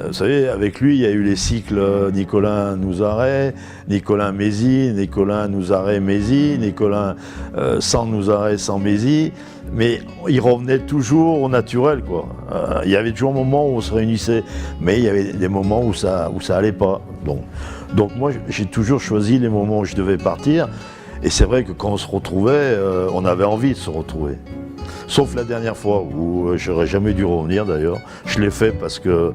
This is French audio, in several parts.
Vous savez, avec lui, il y a eu les cycles Nicolas Nouzaret, Nicolas Mézy, Nicolas Nouzaret Mézy, Nicolas sans Nouzaret, sans Mézy, mais il revenait toujours au naturel, quoi. Il y avait toujours un moment où on se réunissait, mais il y avait des moments où ça allait pas. Donc moi, j'ai toujours choisi les moments où je devais partir, et c'est vrai que quand on se retrouvait, on avait envie de se retrouver. Sauf la dernière fois où j'aurais jamais dû revenir d'ailleurs. Je l'ai fait parce que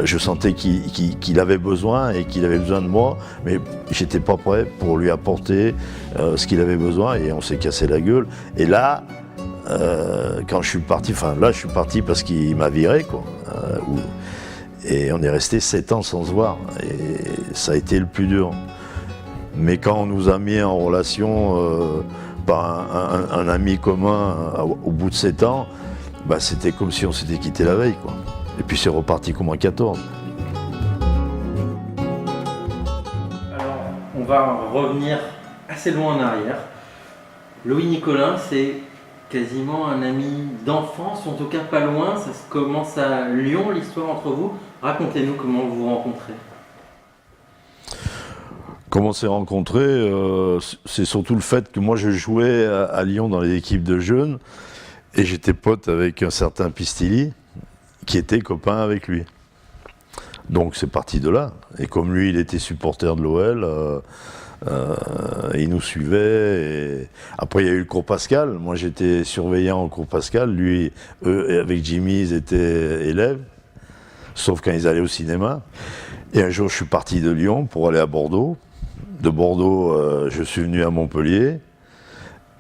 je sentais qu'il avait besoin et qu'il avait besoin de moi, mais j'étais pas prêt pour lui apporter ce qu'il avait besoin et on s'est cassé la gueule. Et là, quand je suis parti, je suis parti parce qu'il m'a viré, quoi. Et on est resté 7 ans sans se voir et ça a été le plus dur. Mais quand on nous a mis en relation par un ami commun au bout de 7 ans, c'était comme si on s'était quitté la veille, quoi. Et puis c'est reparti comme en 14. Alors, on va revenir assez loin en arrière. Louis Nicolin, c'est quasiment un ami d'enfance, en tout cas pas loin. Ça commence à Lyon, l'histoire entre vous. Racontez-nous comment vous vous rencontrez. Comment on s'est rencontrés, c'est surtout le fait que moi je jouais à Lyon dans les équipes de jeunes et j'étais pote avec un certain Pistilli qui était copain avec lui. Donc c'est parti de là. Et comme lui il était supporter de l'OL, il nous suivait. Et après il y a eu le cours Pascal, moi j'étais surveillant au cours Pascal, lui, eux avec Jimmy ils étaient élèves, sauf quand ils allaient au cinéma. Et un jour je suis parti de Lyon pour aller à Bordeaux. De Bordeaux, je suis venu à Montpellier,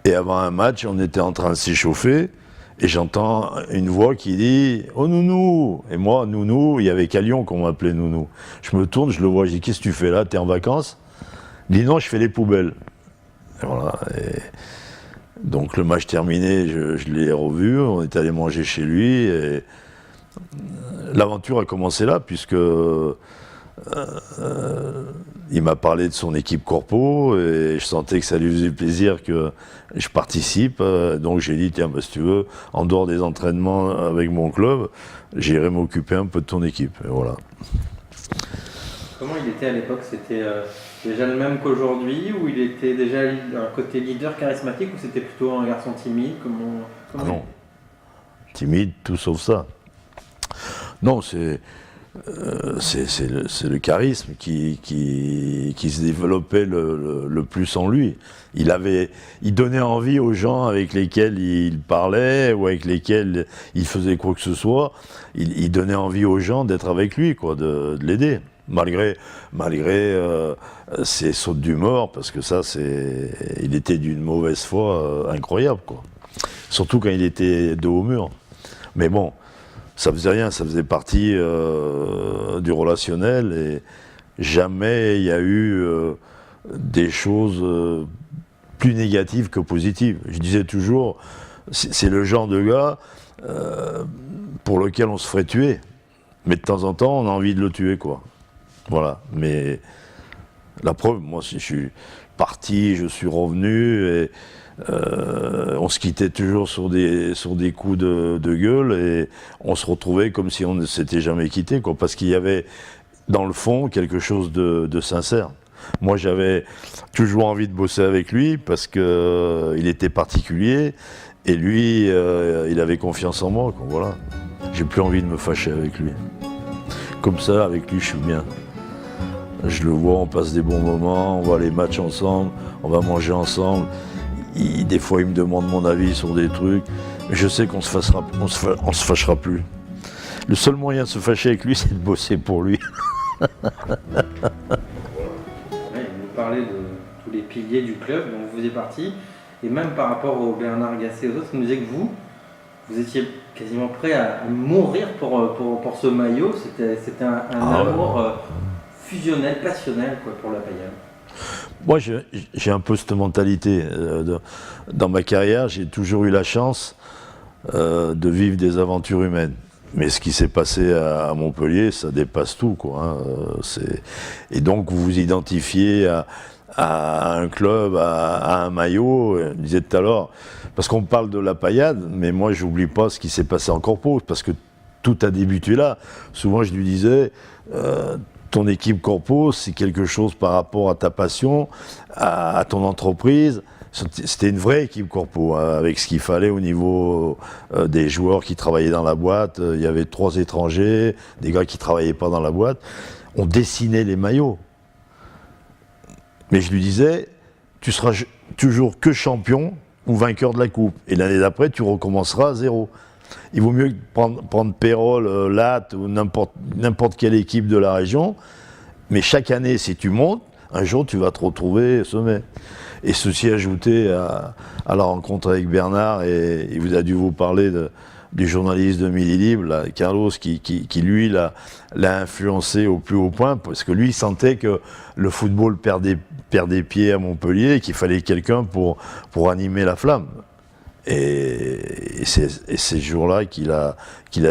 et avant un match, on était en train de s'échauffer, et j'entends une voix qui dit « Oh Nounou !» Et moi, Nounou, il n'y avait qu'à Lyon qu'on m'appelait Nounou. Je me tourne, je le vois, je dis « Qu'est-ce que tu fais là? T'es en vacances ?» Il dit « Non, je fais les poubelles. » Et voilà. Et donc le match terminé, je l'ai revu, on est allé manger chez lui, et l'aventure a commencé là, puisque il m'a parlé de son équipe corpo et je sentais que ça lui faisait plaisir que je participe. Donc j'ai dit, tiens, si tu veux, en dehors des entraînements avec mon club, j'irai m'occuper un peu de ton équipe. Et voilà. Comment il était à l'époque? C'était déjà le même qu'aujourd'hui, ou il était déjà un côté leader charismatique, ou c'était plutôt un garçon timide? Ah non, timide, tout sauf ça. Non, c'est le charisme qui se développait le plus en lui. Il donnait envie aux gens avec lesquels il parlait ou avec lesquels il faisait quoi que ce soit. Il donnait envie aux gens d'être avec lui, quoi, de l'aider. Malgré ses sautes d'humeur, parce que ça, il était d'une mauvaise foi incroyable, quoi. Surtout quand il était dos au mur. Mais bon, ça faisait rien, ça faisait partie du relationnel et jamais il y a eu des choses plus négatives que positives. Je disais toujours, c'est le genre de gars pour lequel on se ferait tuer, mais de temps en temps on a envie de le tuer, quoi. Voilà, mais la preuve, moi je suis parti, je suis revenu et on se quittait toujours sur des coups de gueule et on se retrouvait comme si on ne s'était jamais quitté, quoi, parce qu'il y avait dans le fond quelque chose de sincère. Moi j'avais toujours envie de bosser avec lui parce qu'il était particulier et lui il avait confiance en moi, quoi, voilà. J'ai plus envie de me fâcher avec lui. Comme ça, avec lui je suis bien. Je le vois, on passe des bons moments, on voit les matchs ensemble, on va manger ensemble. Des fois, il me demande mon avis sur des trucs. Mais je sais qu'on se fâchera plus. Le seul moyen de se fâcher avec lui, c'est de bosser pour lui. Ouais, vous parlez de tous les piliers du club dont vous faisiez partie, et même par rapport au Bernard Gasset et aux autres, vous nous disiez que vous étiez quasiment prêt à mourir pour ce maillot. C'était un amour fusionnel, passionnel, quoi, pour la paillade. Moi, j'ai un peu cette mentalité. Dans ma carrière, j'ai toujours eu la chance de vivre des aventures humaines. Mais ce qui s'est passé à Montpellier, ça dépasse tout, quoi, hein. Et donc, vous vous identifiez à un club, à un maillot. Je disais tout à l'heure, parce qu'on parle de la paillade, mais moi, j'oublie pas ce qui s'est passé en corpo, parce que tout a débuté là. Souvent, je lui disais, ton équipe corpo, c'est quelque chose par rapport à ta passion, à ton entreprise. C'était une vraie équipe corpo, hein, avec ce qu'il fallait au niveau des joueurs qui travaillaient dans la boîte. Il y avait 3 étrangers, des gars qui ne travaillaient pas dans la boîte. On dessinait les maillots. Mais je lui disais, tu seras toujours que champion ou vainqueur de la coupe. Et l'année d'après, tu recommenceras à 0. Il vaut mieux prendre Pérol, Latte ou n'importe quelle équipe de la région. Mais chaque année, si tu montes, un jour, tu vas te retrouver sommet. Et ceci ajouté à la rencontre avec Bernard, et il vous a dû vous parler du journaliste de Midi Libre, là, Carlos, qui lui, l'a influencé au plus haut point, parce que lui, il sentait que le football perdait pied à Montpellier et qu'il fallait quelqu'un pour animer la flamme. Et c'est ce jour-là qu'il a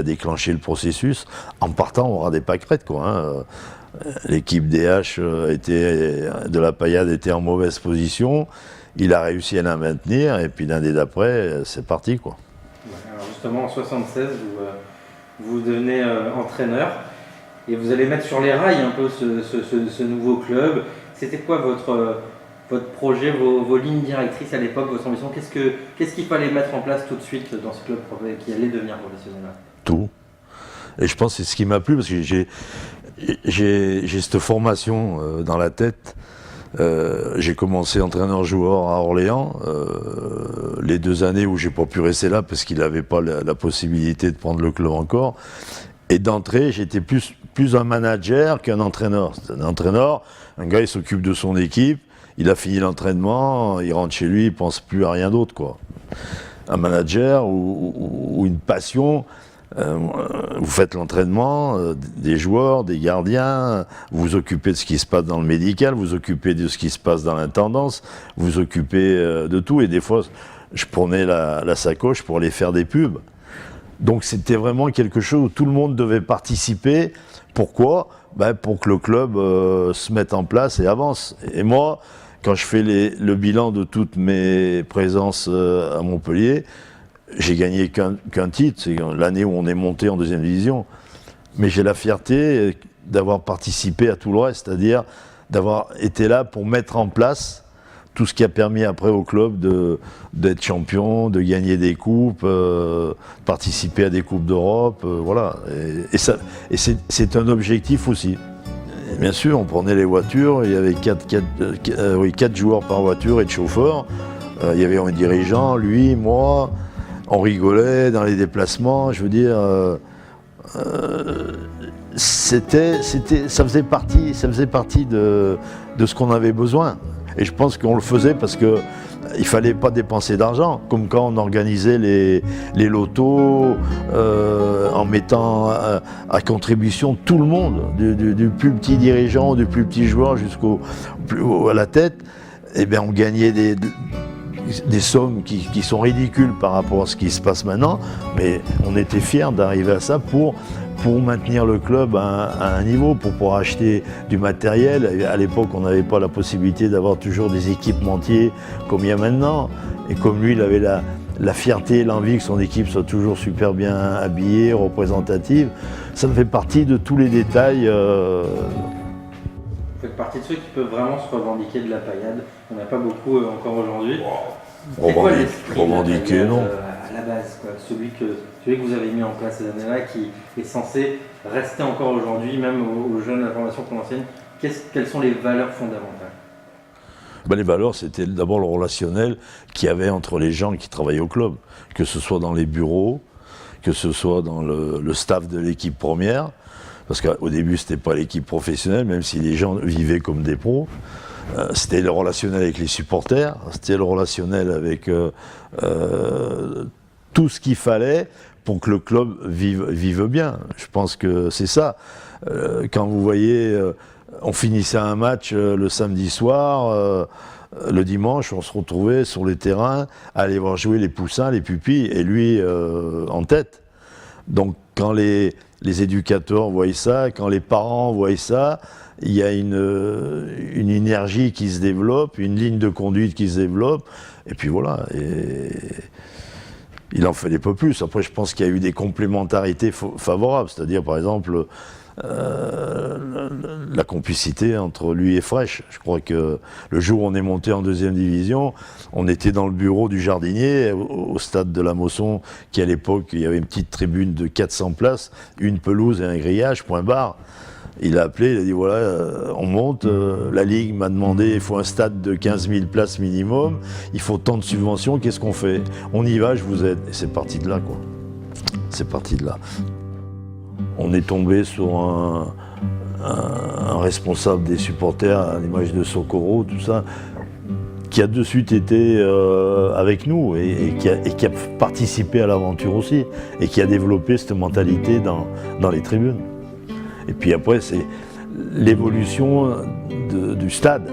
déclenché le processus, en partant au ras des pâquerettes, quoi. Hein. L'équipe DH de la Paillade était en mauvaise position, il a réussi à la maintenir, et puis l'année d'après, c'est parti, quoi. Alors justement, en 1976, vous devenez entraîneur, et vous allez mettre sur les rails un peu ce nouveau club. C'était quoi votre projet, vos lignes directrices à l'époque, votre ambition? Qu'est-ce qu'il fallait mettre en place tout de suite dans ce club qui allait devenir professionnel? Tout. Et je pense que c'est ce qui m'a plu, parce que j'ai cette formation dans la tête. J'ai commencé entraîneur-joueur à Orléans. Les 2 années où j'ai pas pu rester là, parce qu'il n'avait pas la possibilité de prendre le club encore. Et d'entrée, j'étais plus un manager qu'un entraîneur. Un entraîneur, un gars, il s'occupe de son équipe. Il a fini l'entraînement, il rentre chez lui, il pense plus à rien d'autre, quoi. Un manager ou une passion, vous faites l'entraînement des joueurs, des gardiens, vous vous occupez de ce qui se passe dans le médical, vous vous occupez de ce qui se passe dans l'intendance, vous vous occupez de tout. Et des fois, je prenais la sacoche pour aller faire des pubs. Donc c'était vraiment quelque chose où tout le monde devait participer. Pourquoi ? Pour que le club se mette en place et avance. Et moi, quand je fais le bilan de toutes mes présences à Montpellier, j'ai gagné qu'un titre, c'est l'année où on est monté en 2e division. Mais j'ai la fierté d'avoir participé à tout le reste, c'est-à-dire d'avoir été là pour mettre en place tout ce qui a permis après au club d'être champion, de gagner des coupes, participer à des coupes d'Europe, voilà. Et c'est un objectif aussi. Et bien sûr, on prenait les voitures, il y avait 4 joueurs par voiture et de chauffeurs. Il y avait un dirigeant, lui, moi, on rigolait dans les déplacements, je veux dire... ça faisait partie de ce qu'on avait besoin. Et je pense qu'on le faisait parce qu'il ne fallait pas dépenser d'argent, comme quand on organisait les lotos en mettant à contribution tout le monde, du plus petit dirigeant, du plus petit joueur à la tête. Eh bien, on gagnait des sommes qui sont ridicules par rapport à ce qui se passe maintenant, mais on était fiers d'arriver à ça pour maintenir le club à un niveau, pour pouvoir acheter du matériel. À l'époque, on n'avait pas la possibilité d'avoir toujours des équipementiers comme il y a maintenant. Et comme lui, il avait la fierté et l'envie que son équipe soit toujours super bien habillée, représentative, ça fait partie de tous les détails. Vous faites partie de ceux qui peuvent vraiment se revendiquer de la Paillade. On n'a pas beaucoup encore aujourd'hui. Revendiquer, non. À la base, quoi. Celui que vous avez mis en place cette année-là, qui est censé rester encore aujourd'hui, même aux jeunes de la formation qu'on enseigne. Quelles sont les valeurs fondamentales? Les valeurs, c'était d'abord le relationnel qu'il y avait entre les gens qui travaillaient au club, que ce soit dans les bureaux, que ce soit dans le staff de l'équipe première, parce qu'au début, c'était pas l'équipe professionnelle, même si les gens vivaient comme des pros. C'était le relationnel avec les supporters, c'était le relationnel avec tout ce qu'il fallait pour que le club vive bien. Je pense que c'est ça. Quand vous voyez, on finissait un match le samedi soir, le dimanche, on se retrouvait sur les terrains, à aller voir jouer les poussins, les pupilles, et lui en tête. Donc quand les éducateurs voient ça, quand les parents voient ça, il y a une énergie qui se développe, une ligne de conduite qui se développe, et puis voilà. il en fallait pas plus. Après, je pense qu'il y a eu des complémentarités favorables, c'est-à-dire, par exemple, la complicité entre lui et Fresh. Je crois que le jour où on est monté en 2e division, on était dans le bureau du jardinier au stade de la Mosson, qui à l'époque, il y avait une petite tribune de 400 places, une pelouse et un grillage, point barre. Il a appelé, il a dit voilà, on monte, la Ligue m'a demandé, il faut un stade de 15 000 places minimum, il faut tant de subventions, qu'est-ce qu'on fait? On y va, je vous aide. Et c'est parti de là, quoi. C'est parti de là. On est tombé sur un responsable des supporters, à l'image de Socorro, tout ça, qui a de suite été avec nous et qui a participé à l'aventure aussi, et qui a développé cette mentalité dans les tribunes. Et puis après, c'est l'évolution du stade.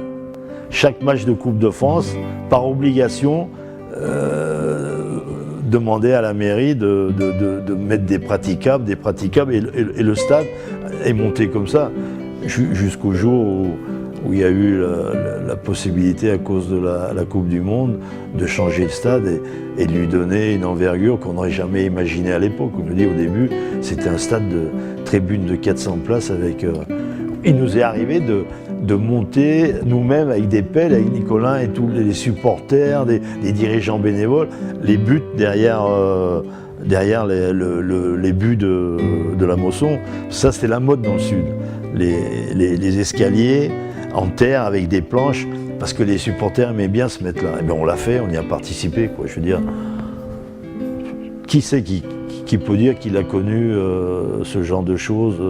Chaque match de Coupe de France, par obligation, demandait à la mairie de mettre des praticables, et le stade est monté comme ça, jusqu'au jour où il y a eu la possibilité, à cause de la Coupe du Monde, de changer le stade et de lui donner une envergure qu'on n'aurait jamais imaginée à l'époque. Comme je dis au début, c'était un stade de tribune de 400 places avec... il nous est arrivé de monter nous-mêmes avec des pelles, avec Nicolas et tous les supporters, des dirigeants bénévoles, les buts derrière les buts de la Mosson. Ça, c'était la mode dans le Sud. Les escaliers en terre avec des planches, parce que les supporters aimaient bien se mettre là. Et bien on l'a fait, on y a participé, quoi. Je veux dire, qui c'est qui peut dire qu'il a connu ce genre de choses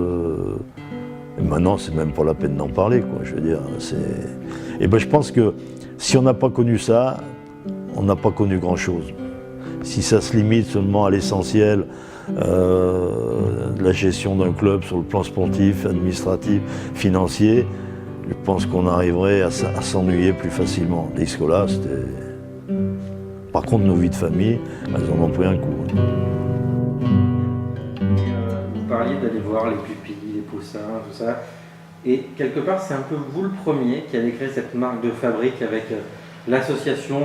et maintenant, c'est même pas la peine d'en parler, quoi. Je veux dire, et ben je pense que si on n'a pas connu ça, on n'a pas connu grand-chose. Si ça se limite seulement à l'essentiel de la gestion d'un club sur le plan sportif, administratif, financier, je pense qu'on arriverait à s'ennuyer plus facilement. Les scolas, c'était... Par contre, nos vies de famille, elles en ont pris un coup. Vous parliez d'aller voir les pupilles, les poussins, tout ça. Et quelque part, c'est un peu vous le premier qui avez créé cette marque de fabrique avec l'association,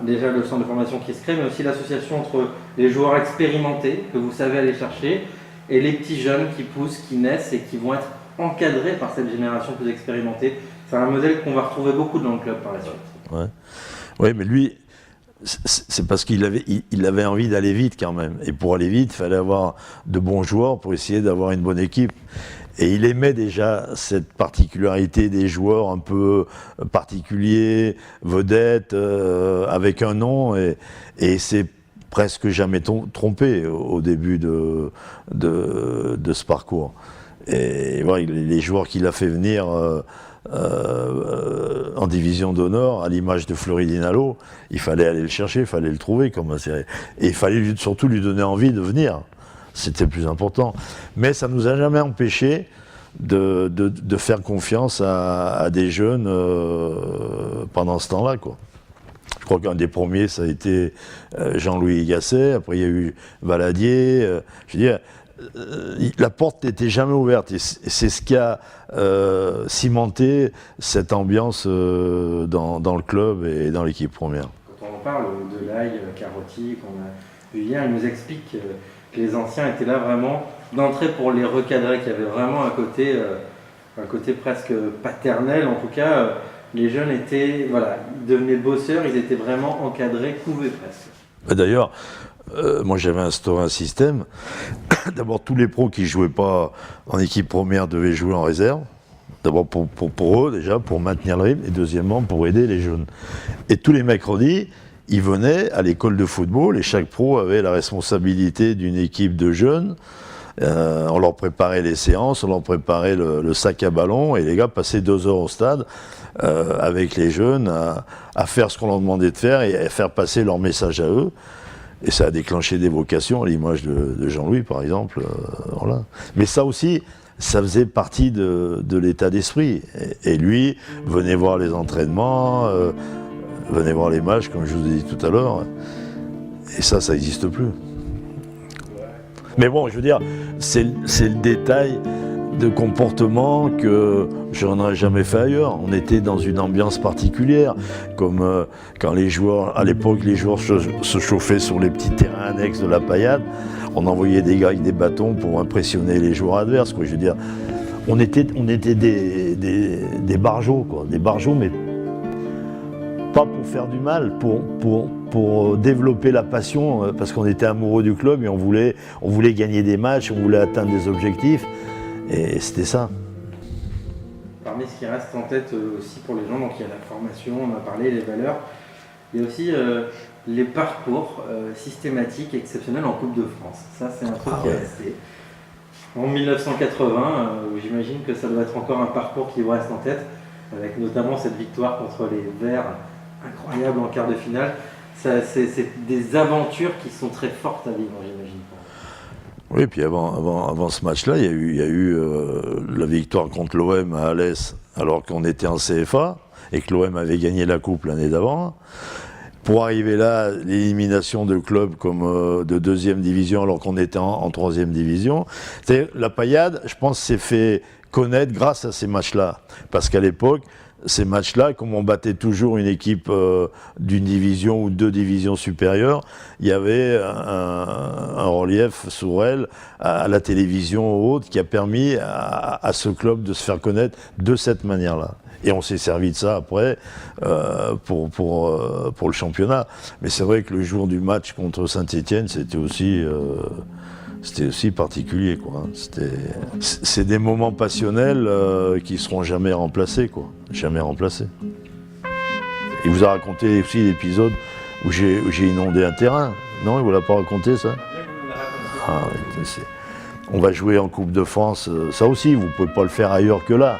déjà le centre de formation qui se crée, mais aussi l'association entre les joueurs expérimentés que vous savez aller chercher et les petits jeunes qui poussent, qui naissent et qui vont être encadrés par cette génération plus expérimentée. C'est un modèle qu'on va retrouver beaucoup dans le club par la suite. Ouais, ouais, mais lui, c'est parce qu'il avait envie d'aller vite quand même. Et pour aller vite, il fallait avoir de bons joueurs pour essayer d'avoir une bonne équipe. Et il aimait déjà cette particularité des joueurs un peu particuliers, vedettes, avec un nom, et c'est presque jamais trompé au début de ce parcours. Et voilà, les joueurs qu'il a fait venir en division d'honneur, à l'image de Fleury Dinalo, il fallait aller le chercher, il fallait le trouver comme série. Et il fallait surtout lui donner envie de venir. C'était le plus important. Mais ça ne nous a jamais empêché de faire confiance à des jeunes pendant ce temps-là, quoi. Je crois qu'un des premiers, ça a été Jean-Louis Gasset. Après, il y a eu Valadier. Je veux dire, la porte n'était jamais ouverte. Et c'est ce qui a cimenté cette ambiance dans le club et dans l'équipe première. Quand on en parle de Lai, Carotti, qu'on a vu hier, il nous explique que les anciens étaient là vraiment d'entrée pour les recadrer, qu'il y avait vraiment un côté presque paternel. En tout cas, les jeunes étaient, voilà, ils devenaient bosseurs, ils étaient vraiment encadrés, couvés presque. D'ailleurs, moi j'avais instauré un système. D'abord, tous les pros qui ne jouaient pas en équipe première devaient jouer en réserve. D'abord pour eux déjà, pour maintenir le rythme, et deuxièmement pour aider les jeunes. Et tous les mercredis, ils venaient à l'école de football et chaque pro avait la responsabilité d'une équipe de jeunes. On leur préparait les séances, on leur préparait le sac à ballon, et les gars passaient 2 heures au stade avec les jeunes à faire ce qu'on leur demandait de faire et à faire passer leur message à eux. Et ça a déclenché des vocations, à l'image de Jean-Louis par exemple. Voilà. Mais ça aussi, ça faisait partie de l'état d'esprit. Et lui venait voir les entraînements, venait voir les matchs, comme je vous ai dit tout à l'heure. Et ça n'existe plus. Mais bon, je veux dire, c'est le détail de comportements que je n'aurais jamais fait ailleurs. On était dans une ambiance particulière, comme quand les joueurs, à l'époque, les joueurs se chauffaient sur les petits terrains annexes de la Paillade. On envoyait des gars avec des bâtons pour impressionner les joueurs adverses, quoi. Je veux dire, on était des barjots, quoi. Des barjots, mais pas pour faire du mal, pour développer la passion, parce qu'on était amoureux du club et on voulait gagner des matchs, on voulait atteindre des objectifs, et c'était ça. Parmi ce qui reste en tête aussi pour les gens, donc il y a la formation, on a parlé, les valeurs, il y a aussi les parcours systématiques, exceptionnels en Coupe de France. Ça, c'est un truc qui est resté. En 1980, j'imagine que ça doit être encore un parcours qui vous reste en tête, avec notamment cette victoire contre les Verts, incroyable en quart de finale. C'est des aventures qui sont très fortes à vivre, j'imagine. Oui, puis avant ce match-là, il y a eu la victoire contre l'OM à Alès, alors qu'on était en CFA, et que l'OM avait gagné la Coupe l'année d'avant. Pour arriver là, l'élimination de clubs comme de deuxième division, alors qu'on était en troisième division. La Paillade, je pense, s'est fait connaître grâce à ces matchs-là. Parce qu'à l'époque, ces matchs-là, comme on battait toujours une équipe d'une division ou deux divisions supérieures, il y avait un relief sur elle à la télévision ou autre qui a permis à ce club de se faire connaître de cette manière-là. Et on s'est servi de ça après pour le championnat. Mais c'est vrai que le jour du match contre Saint-Étienne, c'était aussi particulier, quoi. C'est des moments passionnels qui seront jamais remplacés, quoi. Jamais remplacés. Il vous a raconté aussi l'épisode où j'ai inondé un terrain. Non, il vous l'a pas raconté, ça? Ah, on va jouer en Coupe de France. Ça aussi, vous pouvez pas le faire ailleurs que là.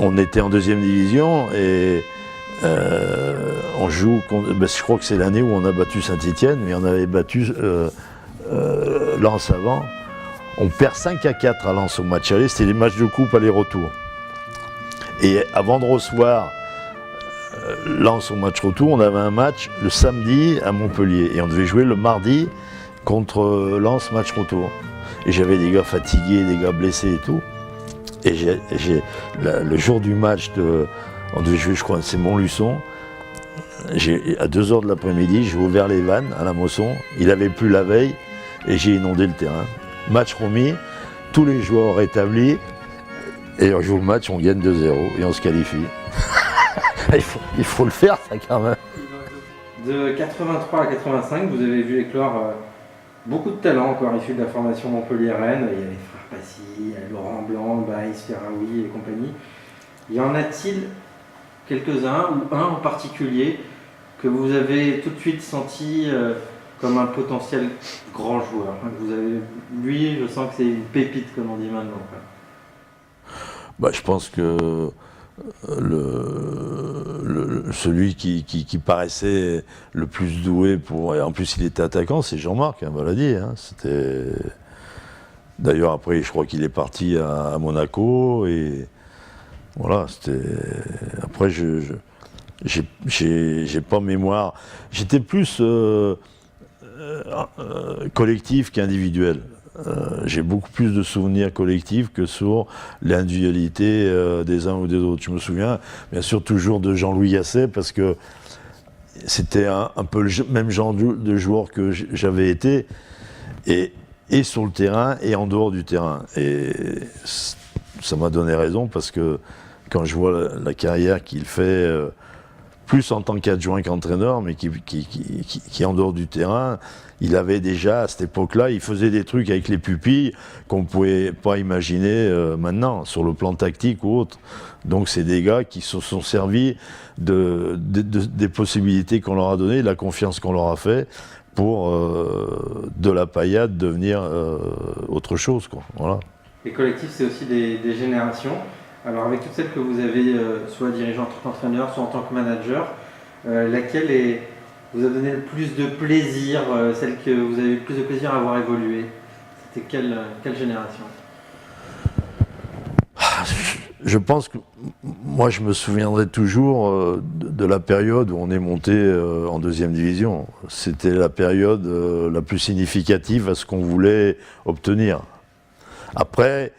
On était en deuxième division et on joue. Je crois que c'est l'année où on a battu Saint-Étienne, mais on avait battu Lens avant. On perd 5-4 à Lens au match aller, c'était les matchs de coupe aller-retour. Et avant de recevoir Lens au match retour, on avait un match le samedi à Montpellier et on devait jouer le mardi contre Lens match retour. Et j'avais des gars fatigués, des gars blessés et tout. Et le jour du match, on devait jouer, je crois, c'est Montluçon. À 2h de l'après-midi, j'ai ouvert les vannes à la Mosson. Il avait plu la veille et j'ai inondé le terrain. Match remis, tous les joueurs rétablis. Et on joue le match, on gagne 2-0 et on se qualifie. il faut le faire, ça, quand même. De 83 à 85, vous avez vu éclore beaucoup de talents encore issus de la formation Montpellier-Rennes. Il y a les frères Passy, il y a Laurent Blanc, Baïs, Ferraoui et compagnie. Y en a-t-il quelques-uns, ou un en particulier, que vous avez tout de suite senti comme un potentiel grand joueur? Que vous avez, lui, je sens que c'est une pépite, comme on dit maintenant. Je pense que celui qui paraissait le plus doué et en plus il était attaquant, c'est Jean-Marc, on l'a dit. C'était... D'ailleurs après je crois qu'il est parti à Monaco et voilà, c'était... Après j'ai pas mémoire. J'étais plus collectif qu'individuel. J'ai beaucoup plus de souvenirs collectifs que sur l'individualité des uns ou des autres. Je me souviens bien sûr toujours de Jean-Louis Gasset parce que c'était un peu le même genre de joueur que j'avais été et sur le terrain et en dehors du terrain. Et ça m'a donné raison parce que quand je vois la carrière qu'il fait, plus en tant qu'adjoint qu'entraîneur, mais qui est en dehors du terrain, il avait déjà, à cette époque-là, il faisait des trucs avec les pupilles qu'on ne pouvait pas imaginer maintenant, sur le plan tactique ou autre. Donc c'est des gars qui se sont servis des possibilités qu'on leur a données, de la confiance qu'on leur a fait, pour de la Paillade devenir autre chose, quoi. Voilà. Les collectifs, c'est aussi des générations. Alors avec toutes celles que vous avez, soit dirigeant en tant qu'entraîneur, soit en tant que manager, laquelle vous a donné le plus de plaisir, celle que vous avez eu le plus de plaisir à avoir évolué? C'était quelle génération? Je pense que moi je me souviendrai toujours de la période où on est monté en deuxième division. C'était la période la plus significative à ce qu'on voulait obtenir. Après,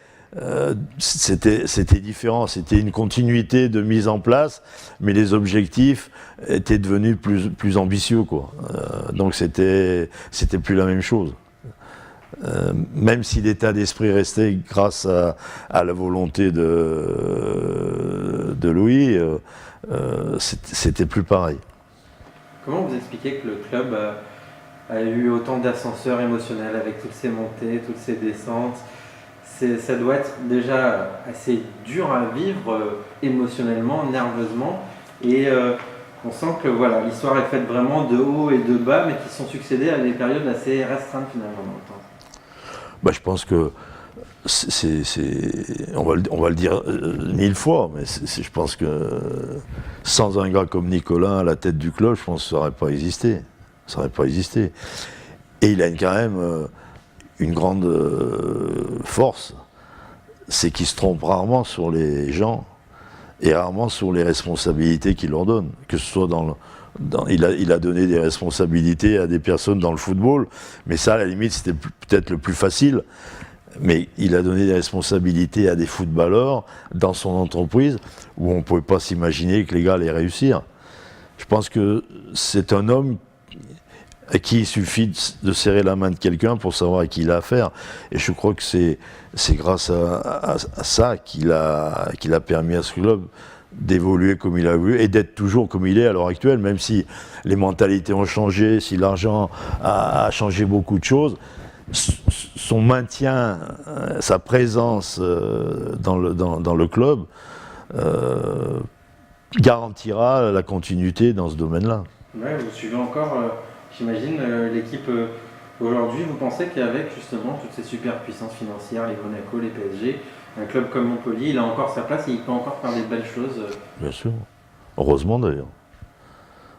c'était différent. C'était une continuité de mise en place, mais les objectifs étaient devenus plus ambitieux, quoi. Donc c'était plus la même chose. Même si l'état d'esprit restait grâce à la volonté de Louis, c'était plus pareil. Comment vous expliquez que le club a eu autant d'ascenseurs émotionnels avec toutes ces montées, toutes ces descentes? Ça doit être déjà assez dur à vivre émotionnellement, nerveusement, et on sent que voilà, l'histoire est faite vraiment de haut et de bas, mais qui sont succédés à des périodes assez restreintes finalement dans le temps. Bah, je pense que on va le dire 1000 fois, mais je pense que sans un gars comme Nicolas à la tête du club, je pense que ça n'aurait pas existé. Ça n'aurait pas existé. Et il a quand même une grande force, c'est qu'il se trompe rarement sur les gens et rarement sur les responsabilités qu'il leur donne. Que ce soit il a donné des responsabilités à des personnes dans le football, mais ça, à la limite, c'était peut-être le plus facile. Mais il a donné des responsabilités à des footballeurs dans son entreprise où on ne pouvait pas s'imaginer que les gars allaient réussir. Je pense que c'est un homme à qui il suffit de serrer la main de quelqu'un pour savoir à qui il a affaire. Et je crois que c'est grâce à ça qu'il a permis à ce club d'évoluer comme il a voulu et d'être toujours comme il est à l'heure actuelle, même si les mentalités ont changé, si l'argent a changé beaucoup de choses. Son maintien, sa présence dans le club garantira la continuité dans ce domaine-là. Ouais, vous suivez encore, j'imagine, l'équipe aujourd'hui. Vous pensez qu'avec justement toutes ces superpuissances financières, les Monaco, les PSG, un club comme Montpellier, il a encore sa place et il peut encore faire des belles choses? Bien sûr. Heureusement d'ailleurs.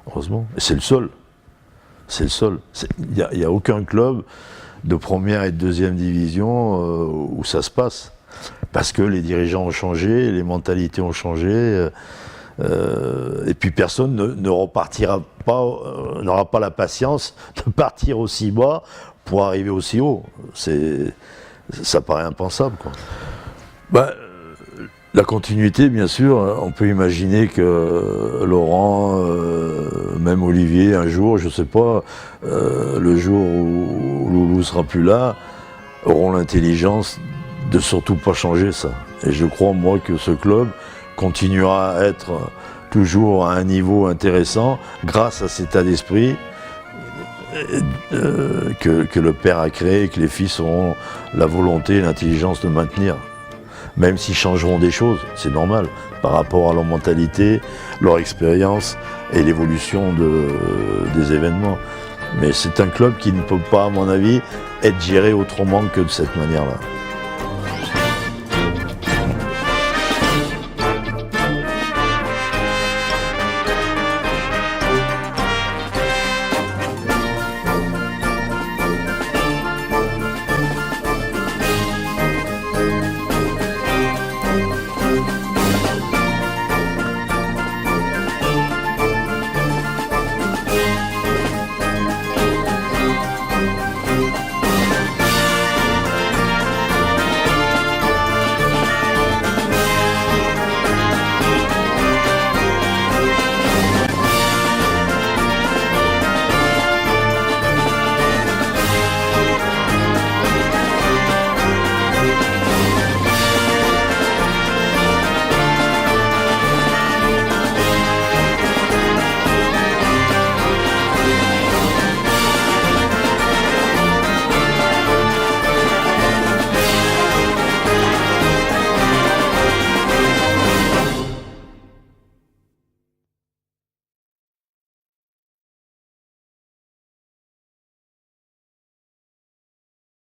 Heureusement. Et c'est le seul. C'est le seul. Il n'y a aucun club de première et de deuxième division où ça se passe. Parce que les dirigeants ont changé, les mentalités ont changé, et puis personne ne repartira pas, n'aura pas la patience de partir aussi bas pour arriver aussi haut. Ça paraît impensable, quoi. Ben, la continuité, bien sûr, on peut imaginer que Laurent, même Olivier, un jour, je ne sais pas, le jour où Loulou sera plus là, auront l'intelligence de surtout pas changer ça. Et je crois, moi, que ce club continuera à être toujours à un niveau intéressant grâce à cet état d'esprit que le père a créé et que les fils auront la volonté et l'intelligence de maintenir. Même s'ils changeront des choses, c'est normal, par rapport à leur mentalité, leur expérience et l'évolution des événements. Mais c'est un club qui ne peut pas, à mon avis, être géré autrement que de cette manière-là.